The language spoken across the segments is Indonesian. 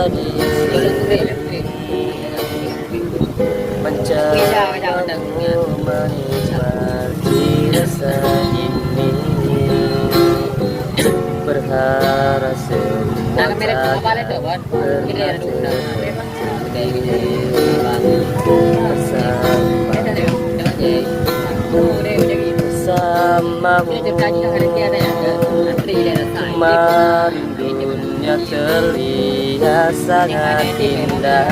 di sini mencarimu menikmati rasa ini berharap semua takkan bersamamu. Kemarin dunia terlihat sangat indah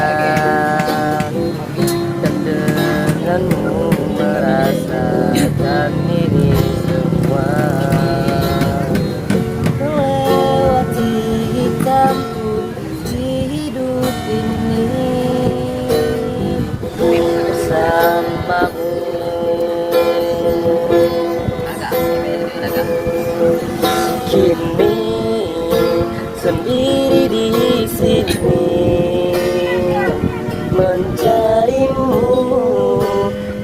dan denganmu merasakan ini semua. Melewati hitam putih hidup ini bersamamu. Kini sendiri di sini mencarimu,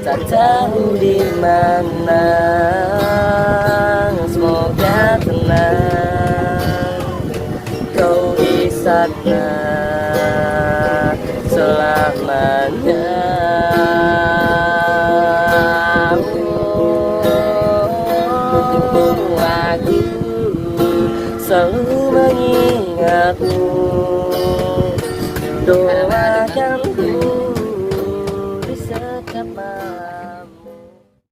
tak tahu di mana. Semoga tenang kau di sana selamanya. Aku selalu mengingatmu, doakanku